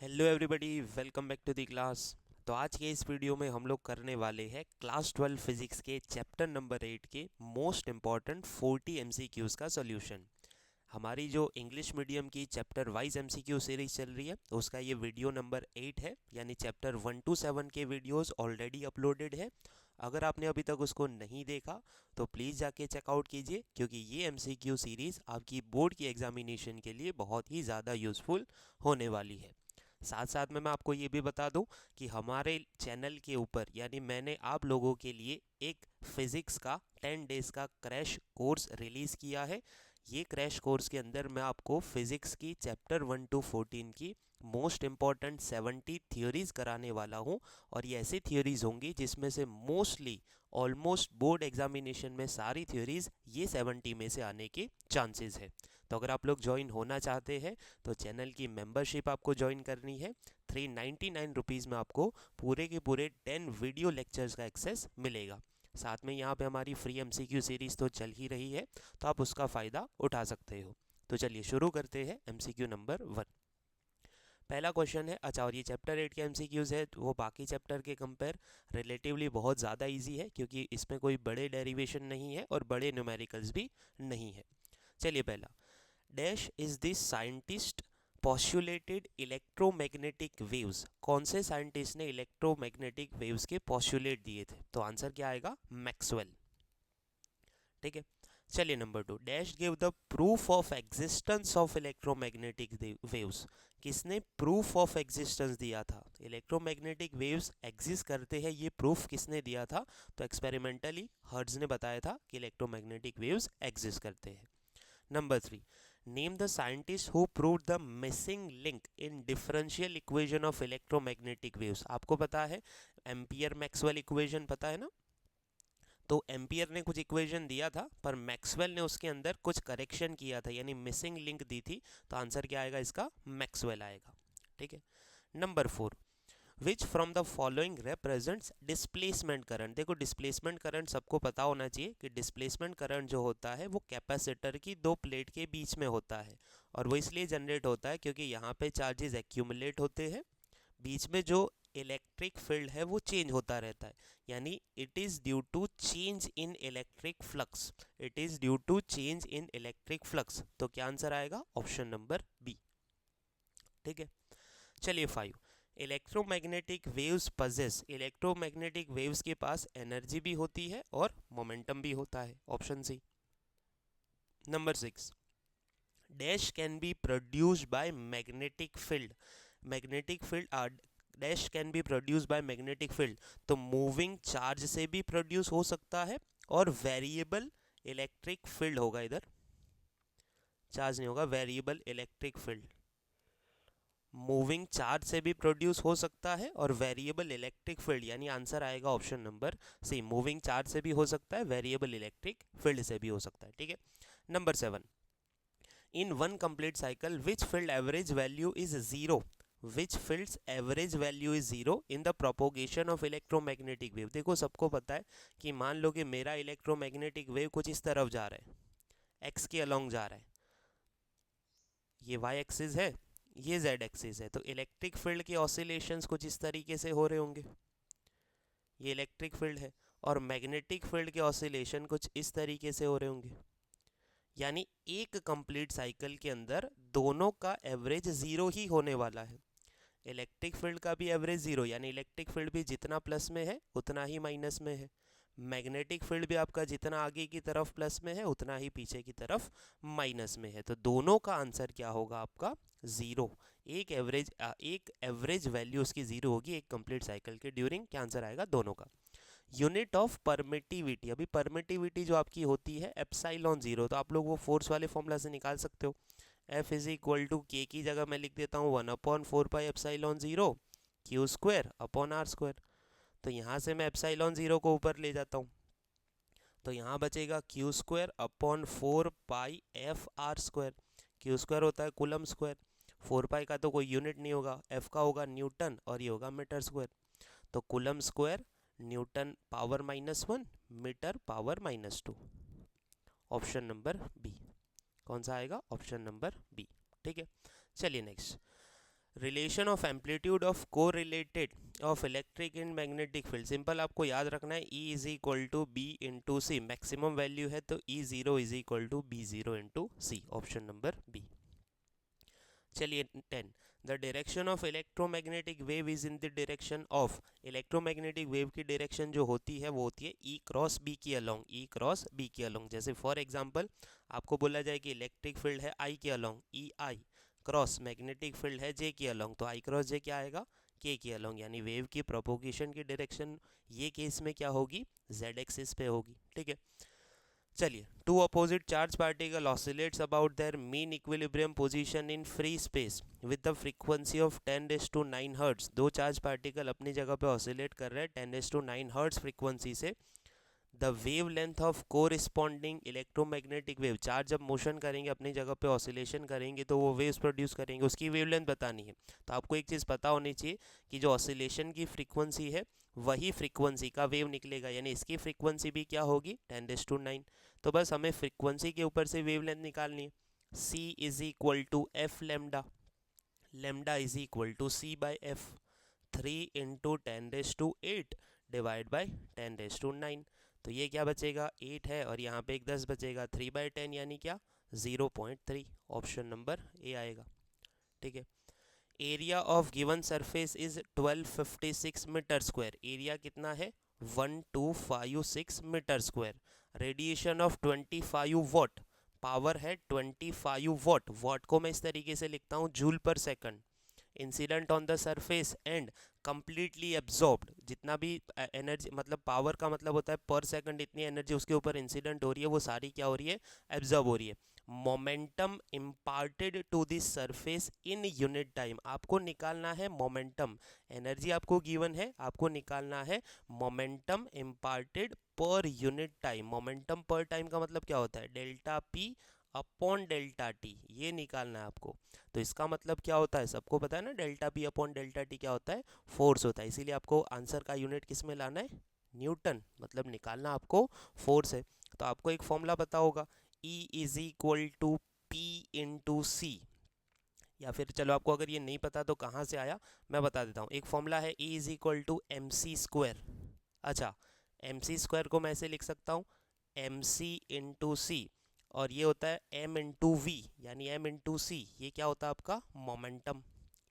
Hello everybody, welcome back to the class. तो आज के इस वीडियो में हम लोग करने वाले हैं क्लास 12 फिजिक्स के चैप्टर नंबर 8 के मोस्ट इम्पॉर्टेंट 40 एमसीक्यूज़ का सॉल्यूशन। हमारी जो इंग्लिश मीडियम की चैप्टर वाइज एमसीक्यू सीरीज चल रही है उसका ये वीडियो नंबर 8 है, यानी चैप्टर 1 to 7 के वीडियोस ऑलरेडी अपलोडेड है। अगर आपने अभी तक उसको नहीं देखा तो प्लीज़ जाके चेकआउट कीजिए, क्योंकि ये एमसीक्यू सीरीज़ आपकी बोर्ड की एग्जामिनेशन के लिए बहुत ही ज़्यादा यूज़फुल होने वाली है। साथ साथ में मैं आपको ये भी बता दूं कि हमारे चैनल के ऊपर यानी मैंने आप लोगों के लिए एक फिज़िक्स का 10 डेज़ का क्रैश कोर्स रिलीज़ किया है। ये क्रैश कोर्स के अंदर मैं आपको फिज़िक्स की चैप्टर 1 to 14 की मोस्ट इम्पॉर्टेंट 70 थ्योरीज़ कराने वाला हूँ। और ये ऐसी थ्योरीज़ होंगी जिसमें से मोस्टली ऑलमोस्ट बोर्ड एग्जामिनेशन में सारी थ्योरीज़ ये 70 में से आने के चांसेस है। तो अगर आप लोग ज्वाइन होना चाहते हैं तो चैनल की मेंबरशिप आपको ज्वाइन करनी है। 399 रुपीज़ में आपको पूरे के पूरे 10 वीडियो लेक्चर्स का एक्सेस मिलेगा। साथ में यहाँ पे हमारी फ्री एमसीक्यू सीरीज़ तो चल ही रही है, तो आप उसका फ़ायदा उठा सकते हो। तो चलिए शुरू करते हैं एमसीक्यू नंबर 1। पहला क्वेश्चन है, अच्छा, और ये चैप्टर 8 के एमसीक्यूज़ है, वो बाकी चैप्टर के कंपेयर रिलेटिवली बहुत ज़्यादा इजी है, क्योंकि इसमें कोई बड़े डेरिवेशन नहीं है और बड़े न्यूमेरिकल्स भी नहीं है। चलिए पहला, dash is this scientist postulated electromagnetic waves. कौन से साइंटिस्ट ने इलेक्ट्रोमैग्नेटिक वेव्स के पॉस्टुलेट दिए थे? तो आंसर क्या आएगा? मैक्सवेल। ठीक है। चलिए number 2, dash give the proof of existence of electromagnetic waves. किसने प्रूफ ऑफ एग्जिस्टेंस दिया था? इलेक्ट्रोमैग्नेटिक वेव्स एग्जिस्ट करते हैं, ये प्रूफ किसने दिया था? तो एक्सपेरिमेंटली हर्ट्ज ने बताया था कि इलेक्ट्रोमैग्नेटिक वेव्स एग्जिस्ट करते हैं। Number 3, name the scientist who proved the missing link in differential equation of electromagnetic waves. आपको पता है एम्पियर मैक्सवेल इक्वेशन, पता है ना? तो एम्पियर ने कुछ इक्वेशन दिया था, पर मैक्सवेल ने उसके अंदर कुछ करेक्शन किया था, यानी मिसिंग लिंक दी थी। तो आंसर क्या आएगा इसका? मैक्सवेल आएगा। ठीक है। Number 4, which from the following represents displacement current. देखो, डिस्प्लेसमेंट करंट सबको पता होना चाहिए कि डिस्प्लेसमेंट करंट जो होता है वो कैपेसिटर की दो प्लेट के बीच में होता है, और वो इसलिए जनरेट होता है क्योंकि यहाँ पे चार्जेस एक्यूमुलेट होते हैं, बीच में जो इलेक्ट्रिक फील्ड है वो चेंज होता रहता है, यानी it is due to change in electric flux. It is due to change in electric flux. तो क्या आंसर आएगा? Option number B. ठीक है। चलिए 5, electromagnetic waves possess. Electromagnetic waves के पास एनर्जी भी होती है और मोमेंटम भी होता है। Option C. Number 6, dash can be produced by magnetic field. Magnetic field dash can be produce by magnetic field. तो मूविंग चार्ज से भी प्रोड्यूस हो सकता है, और वेरिएबल इलेक्ट्रिक फील्ड होगा, इधर चार्ज नहीं होगा, variable electric field. Moving charge से भी प्रोड्यूस हो सकता है और वेरिएबल इलेक्ट्रिक फील्ड, यानी आंसर आएगा option number C. Moving charge से भी हो सकता है, वेरिएबल इलेक्ट्रिक फील्ड से भी हो सकता है। ठीक है। Number 7, in one complete cycle which field average value is zero. Which fields average value is zero in the propagation of electromagnetic wave. देखो, सबको पता है कि मान लो कि मेरा इलेक्ट्रोमैग्नेटिक वेव कुछ इस तरफ जा रहा है, एक्स के अलोंग जा रहा है, ये वाई एक्सिस है, ये जेड एक्सिस है, तो इलेक्ट्रिक फील्ड के ऑसिलेशंस कुछ इस तरीके से हो रहे होंगे, ये इलेक्ट्रिक फील्ड है, और मैग्नेटिक फील्ड के ऑसिलेशन कुछ इस तरीके से हो रहे होंगे। यानी एक कंप्लीट साइकिल के अंदर दोनों का एवरेज ज़ीरो ही होने वाला है। इलेक्ट्रिक फील्ड का भी एवरेज ज़ीरो, यानी इलेक्ट्रिक फील्ड भी जितना प्लस में है उतना ही माइनस में है। मैग्नेटिक फील्ड भी आपका जितना आगे की तरफ प्लस में है उतना ही पीछे की तरफ माइनस में है। तो दोनों का आंसर क्या होगा आपका? ज़ीरो। एक एवरेज वैल्यू उसकी ज़ीरो होगी एक कंप्लीट साइकिल के ड्यूरिंग। क्या आंसर आएगा? दोनों का। यूनिट ऑफ परमिटिविटी, अभी परमिटिविटी जो आपकी होती है एप्साइलॉन जीरो, तो आप लोग वो फोर्स वाले फॉर्मूला से निकाल सकते हो। एफ इज इक्वल टू के की जगह मैं लिख देता हूँ 1/4 pi epsilon zero q square upon r square. तो यहाँ से मैं एप्साइलॉन जीरो को ऊपर ले जाता हूँ, तो यहाँ बचेगा q square upon 4 pi f r square. Q square होता है कूलम स्क्वायर, 4 पाई का तो कोई यूनिट नहीं होगा, एफ का होगा न्यूटन और ये होगा मीटर स्क्वायर। तो coulomb square newton power -1 metre power -2। Option number B. कौन सा आएगा? Option number B. ठीक है। चलिए next, relation of amplitude of को related of electric and magnetic field, simple आपको याद रखना है E is equal to B into C, maximum value है तो E0 is equal to B0 into C, option number B. चलिए 10, the direction of electromagnetic wave is in the direction of, electromagnetic wave की direction जो होती है वो होती है E क्रॉस बी के अलोंग, E क्रॉस बी के अलोंग। जैसे फॉर एग्जांपल आपको बोला जाए कि इलेक्ट्रिक फील्ड है I के अलोंग, E आई क्रॉस मैग्नेटिक फील्ड है J के अलोंग, तो I क्रॉस J क्या आएगा, K के अलोंग, यानी वेव की प्रोपोगेशन की डायरेक्शन ये केस में क्या होगी, Z एक्सिस पे होगी। ठीक है, चलिए, two opposite charge particle oscillates about their mean equilibrium position in free space with the frequency of 10⁹ hertz, दो चार्ज पार्टिकल अपनी जगह पे ऑसिलेट कर रहे हैं 10⁹ हर्ट्ज फ्रीक्वेंसी से। The wavelength of corresponding electromagnetic wave, charge जब motion करेंगे अपनी जगह पे ऑसिलेशन करेंगे तो वो वेव्स प्रोड्यूस करेंगे, उसकी वेव लेंथ बतानी है। तो आपको एक चीज़ पता होनी चाहिए कि जो ऑसिलेशन की फ्रीक्वेंसी है वही फ्रीक्वेंसी का वेव निकलेगा, यानी इसकी फ्रीक्वेंसी भी क्या होगी 10⁹ तो बस हमें फ्रीक्वेंसी के ऊपर से वेव लेंथ निकालनी है। C is equal to F lambda, lambda is equal to C by F, 3 into 10⁸ divide by 10⁹ तो ये क्या बचेगा 8 है और यहाँ पे एक 10 बचेगा, 3/10 यानी क्या 0.3, ऑप्शन नंबर ए आएगा। ठीक है, area of given surface is 1256 metre square, area कितना है 1256 metre square, radiation of 25 watt, power है 25 वॉट, वॉट को मैं इस तरीके से लिखता हूँ जूल पर second, incident on the surface and completely absorbed, जितना भी एनर्जी मतलब पावर का मतलब होता है पर सेकंड इतनी एनर्जी उसके ऊपर इंसिडेंट हो रही है वो सारी क्या हो रही है एब्जॉर्ब हो रही है। Momentum imparted to this surface in unit time, आपको निकालना है मोमेंटम, एनर्जी आपको गिवन है, आपको निकालना है momentum imparted per unit time. Momentum पर टाइम का मतलब क्या होता है delta P upon delta T, ये निकालना है आपको। तो इसका मतलब क्या होता है सबको पता है ना, delta P upon delta T क्या होता है फोर्स होता है, इसीलिए आपको आंसर का यूनिट किस में लाना है न्यूटन, मतलब निकालना आपको फोर्स है। तो आपको एक फॉर्मूला पता होगा E is equal to P into C, या फिर चलो आपको अगर ये नहीं पता तो कहाँ से आया मैं बता देता हूँ। एक फॉर्मूला है E is equal to M C square, अच्छा एम सी स्क्वायर को मैं ऐसे लिख सकता हूँ एम सी इंटू सी, और ये होता है m इंटू वी यानी m इंटू सी, ये क्या होता है आपका momentum.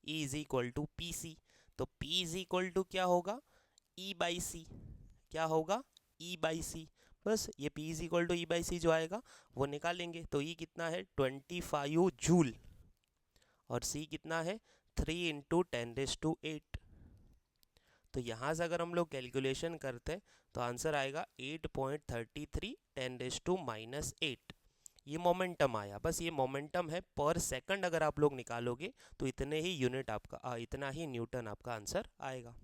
E is equal to P C, तो P इज इक्वल टू क्या होगा E बाई सी, क्या होगा E बाई सी, बस ये P is equal to E by C जो आएगा वो निकालेंगे। तो E कितना है 25 जूल और C कितना है 3 इंटू 10⁸। तो यहाँ से अगर हम लोग कैलकुलेशन करते हैं तो आंसर आएगा 8.33 10⁻⁻8, ये मोमेंटम आया। बस ये मोमेंटम है पर सेकंड, अगर आप लोग निकालोगे तो इतने ही यूनिट आपका इतना ही न्यूटन आपका आंसर आएगा।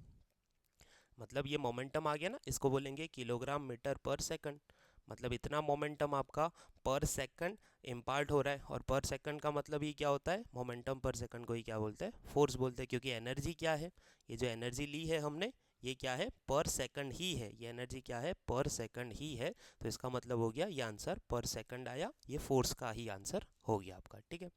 मतलब ये मोमेंटम आ गया ना, इसको बोलेंगे किलोग्राम मीटर पर सेकंड, मतलब इतना मोमेंटम आपका पर सेकंड इम्पार्ट हो रहा है, और पर सेकंड का मतलब ये क्या होता है मोमेंटम पर सेकंड को ही क्या बोलते हैं फोर्स बोलते हैं, क्योंकि एनर्जी क्या है ये जो एनर्जी ली है हमने ये क्या है पर सेकंड ही है, ये एनर्जी क्या है पर सेकंड ही है। तो इसका मतलब हो गया ये आंसर पर सेकंड आया, ये फोर्स का ही आंसर हो गया आपका। ठीक है,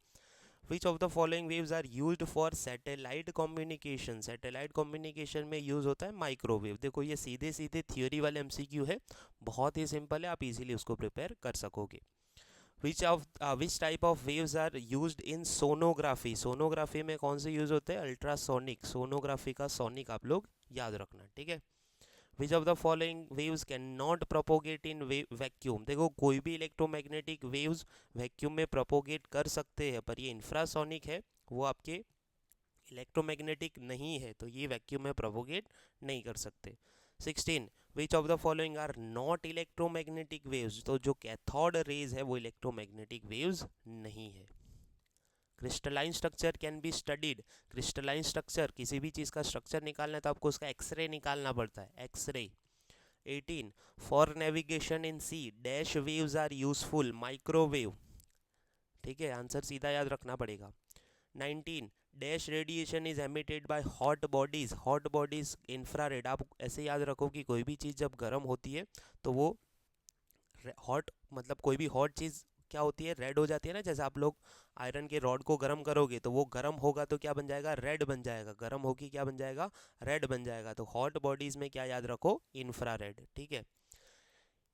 which of the following waves are used for satellite communication, satellite communication में यूज होता है माइक्रोवेव। देखो ये सीधे सीधे थियोरी वाले एमसीक्यू है, बहुत ही सिंपल है, आप इजीली उसको प्रिपेयर कर सकोगे। Which type of waves are used in sonography, sonography में कौन से यूज होते हैं अल्ट्रासोनिक, सोनोग्राफी का सोनिक आप लोग याद रखना। ठीक है, which of the following waves can not propagate in vacuum, देखो कोई भी इलेक्ट्रोमैग्नेटिक वेव्स वैक्यूम में प्रोपोगेट कर सकते हैं, पर ये इंफ्रासोनिक है वो आपके इलेक्ट्रोमैग्नेटिक नहीं है, तो ये वैक्यूम में प्रोपोगेट नहीं कर सकते। 16 which of the following are not electromagnetic waves, तो जो कैथोड रेज है वो इलेक्ट्रोमैग्नेटिक वेव्स नहीं है। Crystalline structure can be studied, crystalline structure किसी भी चीज़ का स्ट्रक्चर निकालना है तो आपको उसका एक्सरे निकालना पड़ता है, X ray. 18 for navigation in sea dash waves are useful, microwave. ठीक है, आंसर सीधा याद रखना पड़ेगा। 19 dash radiation is emitted by hot bodies, hot bodies infrared, आप ऐसे याद रखो कि कोई भी चीज़ जब गर्म होती है तो वो हॉट मतलब कोई भी हॉट चीज़ क्या होती है, रेड हो जाती है ना। जैसे आप लोग आयरन के रॉड को गर्म करोगे तो वो गर्म होगा तो क्या बन जाएगा, रेड बन जाएगा। गर्म होगी क्या बन जाएगा, रेड बन जाएगा। तो हॉट बॉडीज में क्या याद रखो, इंफ्रारेड, ठीक है।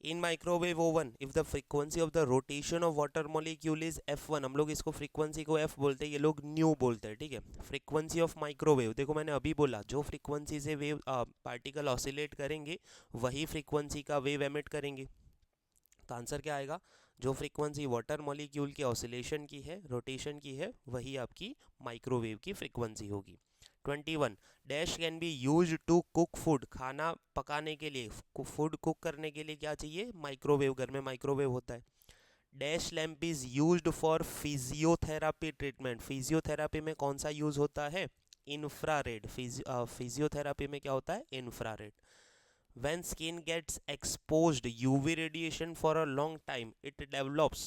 In microwave oven if the frequency of the rotation of water molecule is f1, हम लोग इसको फ्रीक्वेंसी को f बोलते हैं, ये लोग न्यू बोलते हैं, ठीक है। फ्रीक्वेंसी ऑफ माइक्रोवेव, देखो मैंने अभी बोला जो फ्रीक्वेंसी से वेव पार्टिकल ऑसिलेट करेंगे वही फ्रीक्वेंसी का वेव एमिट करेंगे। तो आंसर क्या आएगा, जो फ्रीक्वेंसी वाटर मॉलिक्यूल के ऑसिलेशन की है, रोटेशन की है, वही आपकी माइक्रोवेव की फ्रीक्वेंसी होगी। 21 dash can be use to cook food, खाना पकाने के लिए, फूड कुक करने के लिए क्या चाहिए, माइक्रोवेव। घर में माइक्रोवेव होता है। Dash lamp is used for physiotherapy treatment, physiotherapy में कौन सा यूज होता है, इंफ्रारेड। फिजियोथेरापी में क्या होता है, infrared. When skin gets exposed UV radiation for a long time, it develops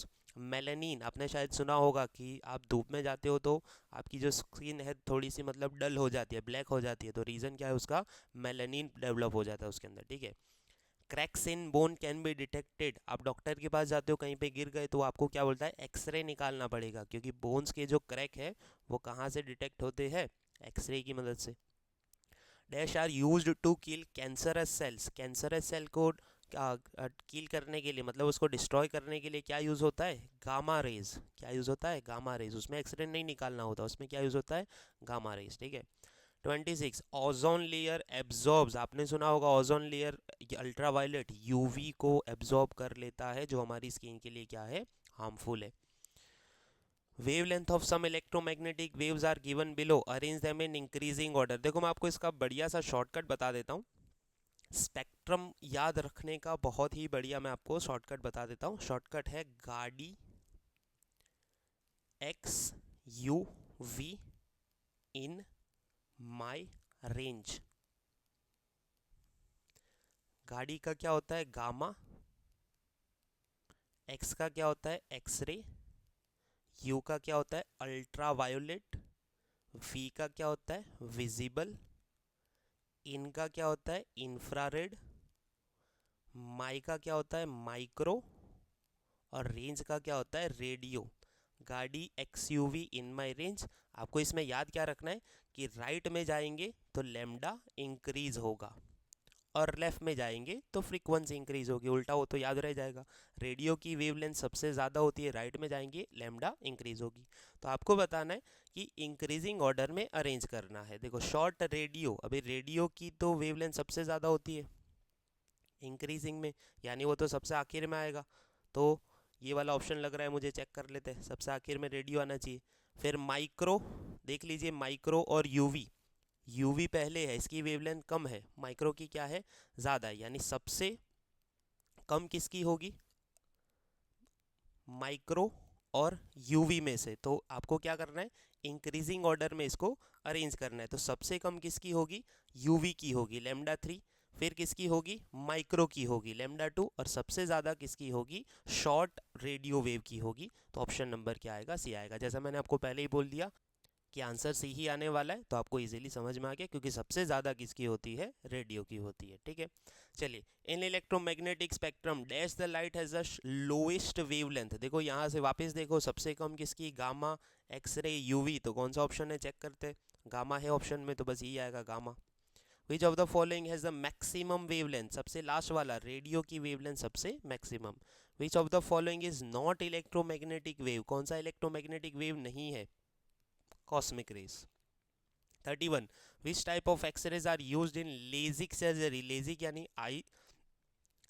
melanin. आपने शायद सुना होगा कि आप धूप में जाते हो तो आपकी जो स्किन है थोड़ी सी मतलब डल हो जाती है, ब्लैक हो जाती है। तो रीज़न क्या है उसका, मेलानिन डेवलप हो जाता है उसके अंदर, ठीक है। Cracks in bone can be detected, आप डॉक्टर के पास जाते हो कहीं पे गिर गए तो आपको क्या बोलता है, एक्सरे निकालना पड़ेगा, क्योंकि बोन्स के जो क्रैक है वो कहाँ से डिटेक्ट होते हैं, एक्सरे की मदद से। Dash are used to kill cancerous cells, cancerous cell को किल करने के लिए, मतलब उसको डिस्ट्रॉय करने के लिए क्या यूज़ होता है, गामा रेज। क्या यूज़ होता है, गामा रेज। उसमें एक्सरे नहीं निकालना होता, उसमें क्या यूज़ होता है, गामा रेज, ठीक है। 26 ओजोन लेयर एब्जॉर्ब्स, आपने सुना होगा ओजोन लेयर अल्ट्रावायलेट यूवी को एब्जॉर्ब कर लेता है, जो हमारी स्किन के लिए क्या है, हार्मफुल है। Wavelength of some electromagnetic waves are given below, arrange them in increasing order. देखो मैं आपको इसका बढ़िया सा शॉर्टकट बता देता हूँ। स्पेक्ट्रम याद रखने का बहुत ही बढ़िया मैं आपको शॉर्टकट बता देता हूँ। शॉर्टकट है गाड़ी X U V in my range. गाड़ी का क्या होता है, गामा। एक्स का क्या होता है, एक्सरे। यू का क्या होता है, अल्ट्रा वायोलेट। वी का क्या होता है, विजिबल। इनका क्या होता है, इंफ्रारेड। माई का क्या होता है, माइक्रो। और रेंज का क्या होता है, रेडियो। गाड़ी एक्सयूवी इन माई रेंज। आपको इसमें याद क्या रखना है कि राइट में जाएंगे तो लेमडा इंक्रीज होगा और लेफ्ट में जाएंगे तो फ्रीक्वेंसी इंक्रीज होगी, उल्टा हो तो याद रह जाएगा। रेडियो की वेवलेंथ सबसे ज़्यादा होती है, राइट में जाएंगे लेमडा इंक्रीज होगी। तो आपको बताना है कि इंक्रीजिंग ऑर्डर में अरेंज करना है। देखो शॉर्ट रेडियो, अभी रेडियो की तो वेवलेंथ सबसे ज़्यादा होती है इंक्रीजिंग में, यानी वो तो सबसे आखिर में आएगा। तो ये वाला ऑप्शन लग रहा है मुझे, चेक कर लेते हैं, सबसे आखिर में रेडियो आना चाहिए। फिर माइक्रो, देख लीजिए माइक्रो और यूवी। यूवी पहले है, इसकी वेवलेंथ कम है, माइक्रो की क्या है, ज़्यादा है, यानी सबसे कम किसकी होगी, माइक्रो और यूवी में से। तो आपको क्या करना है, इंक्रीजिंग ऑर्डर में इसको अरेंज करना है। तो सबसे कम किसकी होगी, यूवी की होगी, लेमडा 3। फिर किसकी होगी, माइक्रो की होगी, लेमडा 2। और सबसे ज़्यादा किसकी होगी, शॉर्ट रेडियो वेव की होगी। तो ऑप्शन नंबर क्या आएगा, सी आएगा। जैसा मैंने आपको पहले ही बोल दिया कि आंसर सी ही आने वाला है, तो आपको इजीली समझ में आ गया, क्योंकि सबसे ज़्यादा किसकी होती है, रेडियो की होती है, ठीक है। चलिए, in electromagnetic spectrum dash the light has the lowest wavelength. देखो यहाँ से वापस देखो, सबसे कम किसकी, गामा, एक्सरे, यूवी। तो कौन सा ऑप्शन है, चेक करते हैं। गामा है ऑप्शन में, तो बस यही आएगा gamma. Which of the following has the maximum wavelength, सबसे लास्ट वाला, रेडियो की वेवलेंथ सबसे maximum. Which of the following is not electromagnetic wave, कौन सा इलेक्ट्रोमैग्नेटिक वेव नहीं है, cosmic rays. 31 which type of X rays are used in LASIK surgery, LASIK यानी eye,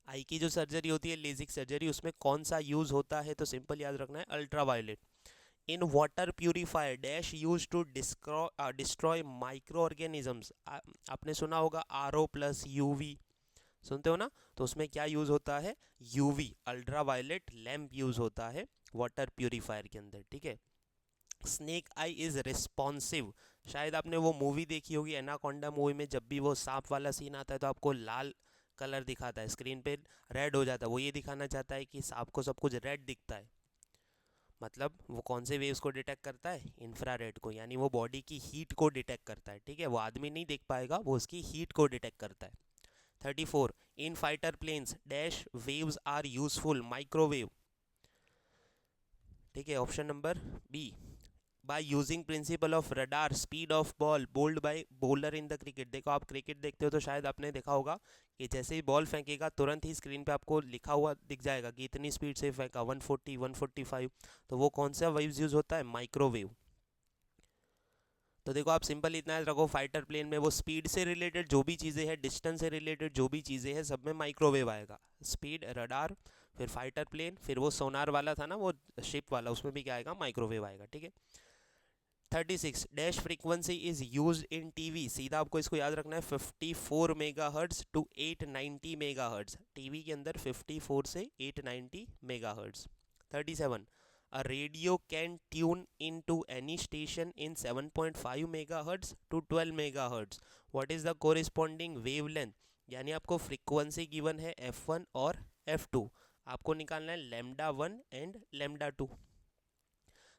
आई की जो सर्जरी होती है लेजिक सर्जरी, उसमें कौन सा यूज होता है, तो सिंपल याद रखना है, ultraviolet. In water purifier dash use to destroy microorganisms, आपने सुना होगा RO+UV, सुनते हो ना। तो उसमें क्या यूज होता है, यूवी, अल्ट्रावायलेट लैम्प यूज होता है वाटर प्यूरिफायर के अंदर, ठीक है। स्नेक आई इज रिस्पॉन्सिव, शायद आपने वो मूवी देखी होगी एनाकोंडा मूवी में, जब भी वो सांप वाला सीन आता है तो आपको लाल कलर दिखाता है स्क्रीन पे, रेड हो जाता है। वो ये दिखाना चाहता है कि सांप को सब कुछ रेड दिखता है, मतलब वो कौन से वेव्स को डिटेक्ट करता है, इंफ्रारेड को, यानी वो बॉडी की हीट को डिटेक्ट करता है, ठीक है। वो आदमी नहीं देख पाएगा, वो उसकी हीट को डिटेक्ट करता है। 34 in fighter planes dash waves are useful, microwave. ठीक है, option number B. By using principle of radar speed of ball bowled by bowler in the cricket. देखो आप क्रिकेट देखते हो तो शायद आपने देखा होगा कि जैसे ही बॉल फेंकेगा तुरंत ही स्क्रीन पे आपको लिखा हुआ दिख जाएगा कि इतनी स्पीड से फेंका, 140 145। तो वो कौन सा वेव्स यूज होता है? माइक्रोवेव। तो देखो आप सिंपल इतना याद रखो, फाइटर प्लेन में वो स्पीड से रिलेटेड जो भी चीज़ें हैं, डिस्टेंस से रिलेटेड जो भी चीज़ें हैं, सब में माइक्रोवेव आएगा। स्पीड, रडार, फिर फाइटर प्लेन, फिर वो सोनार वाला था ना, वो शिप वाला, उसमें भी क्या आएगा? माइक्रोवेव आएगा। ठीक है। 36 dash frequency is used in TV. सीधा आपको इसको याद रखना है, 54 मेगाहर्ट्ज टू 890 मेगाहर्ट्ज। टीवी के अंदर 54 से 890 megahertz. 37 a radio can tune into any station in 7.5 megahertz to 12 megahertz. What is the corresponding wavelength? यानी आपको फ्रीक्वेंसी गिवन है f1 और f2, आपको निकालना है लैम्डा 1 एंड लैम्डा 2।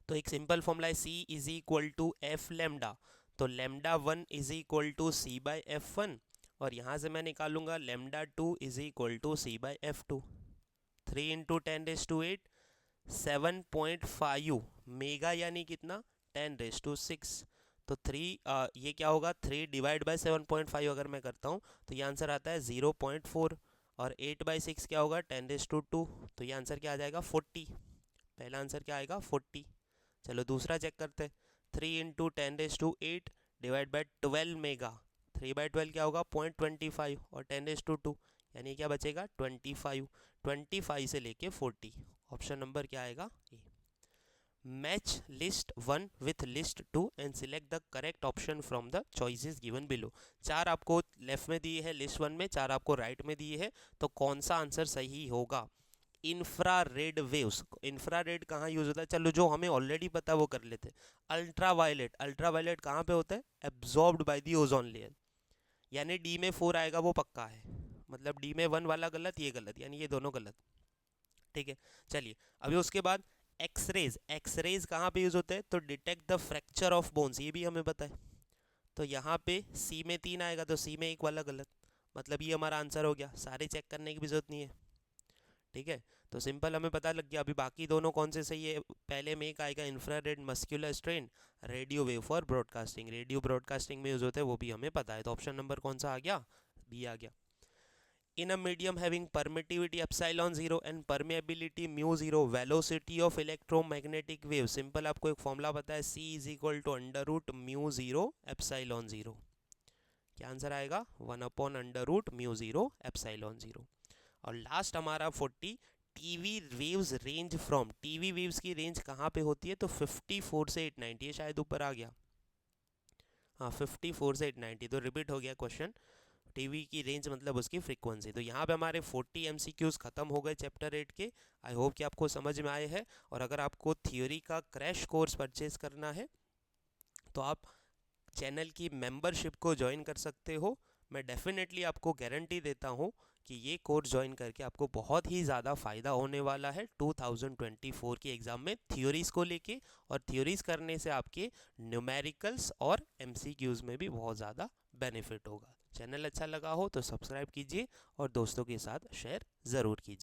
तो एक सिंपल फॉर्मूला है C is equal to F lambda. तो lambda 1 is equal to C by F one, और यहाँ से मैं निकालूंगा lambda 2 is equal to C by F two. 3 into 10⁻⁸, 7.5 mega यानी कितना? 10⁶। तो 3 ये क्या होगा? 3 डिवाइड बाई 7.5 अगर मैं करता हूँ तो ये आंसर आता है 0.4, और 8/6 क्या होगा? 10⁻²। तो ये आंसर क्या आ जाएगा? 40। पहला आंसर क्या आएगा? 40। चलो दूसरा चेक करते हैं। 3 इंटू 10⁸ डिवाइड बाई 12 मेगा, 3/12 क्या होगा? 0.25, और 10⁻², यानी क्या बचेगा? 25। 25 से लेके 40। ऑप्शन नंबर क्या आएगा? ए। Match list 1 with list 2 and select the correct option from the choices given below. 4 आपको लेफ्ट में दिए हैं लिस्ट 1 में, 4 आपको राइट में दिए हैं, तो कौन सा आंसर सही होगा? Infrared waves. इंफ्रारेड कहाँ यूज होता है? चलो जो हमें ऑलरेडी पता है वो कर लेते हैं। अल्ट्रावायलेट, अल्ट्रावायलेट कहाँ पे होता है? Absorbed by the ozone layer. यानी डी में 4 आएगा वो पक्का है, मतलब डी में 1 वाला गलत, ये गलत, यानी ये दोनों गलत। ठीक है, चलिए अभी उसके बाद एक्सरेज। एक्सरेज कहाँ पे यूज होते हैं? तो detect the fracture of bones, ये भी हमें पता है। तो यहाँ पे सी में 3 आएगा, तो सी में 1 वाला गलत, मतलब ये हमारा आंसर हो गया। सारे चेक करने की भी जरूरत नहीं है। ठीक है, तो सिंपल हमें पता लग गया। अभी बाकी दोनों कौन से सही है? पहले में एक आएगा infrared muscular strain, radio wave for broadcasting, radio broadcasting में यूज होते हैं, वो भी हमें पता है। तो ऑप्शन नंबर कौन सा आ गया? बी आ गया। In a medium having permittivity epsilon 0 and permeability mu 0, velocity of electromagnetic wave, simple आपको एक फॉर्मूला पता है, C is equal to under root mu 0 epsilon 0। क्या आंसर आएगा? Under root mu 0 epsilon 0। और लास्ट हमारा 40, TV waves range from. TV waves की range कहाँ पे होती है? तो 54 से 890, ये शायद ऊपर आ गया। हाँ 54 से 890, तो रिपीट हो गया क्वेश्चन। टीवी की रेंज मतलब उसकी फ्रीक्वेंसी। तो यहाँ पे हमारे 40 एमसीक्यूज खत्म हो गए चैप्टर 8 के। आई होप कि आपको समझ में आए हैं। और अगर आपको थियोरी का क्रैश कोर्स परचेज करना है तो आप चैनल की मेंबरशिप को ज्वाइन कर सकते हो। मैं डेफिनेटली आपको गारंटी देता हूँ कि ये कोर्स ज्वाइन करके आपको बहुत ही ज़्यादा फ़ायदा होने वाला है 2024 के एग्ज़ाम में थियोरीज़ को लेके। और थियोरीज़ करने से आपके न्यूमेरिकल्स और एमसीक्यूज़ में भी बहुत ज़्यादा बेनिफिट होगा। चैनल अच्छा लगा हो तो सब्सक्राइब कीजिए और दोस्तों के साथ शेयर ज़रूर कीजिए।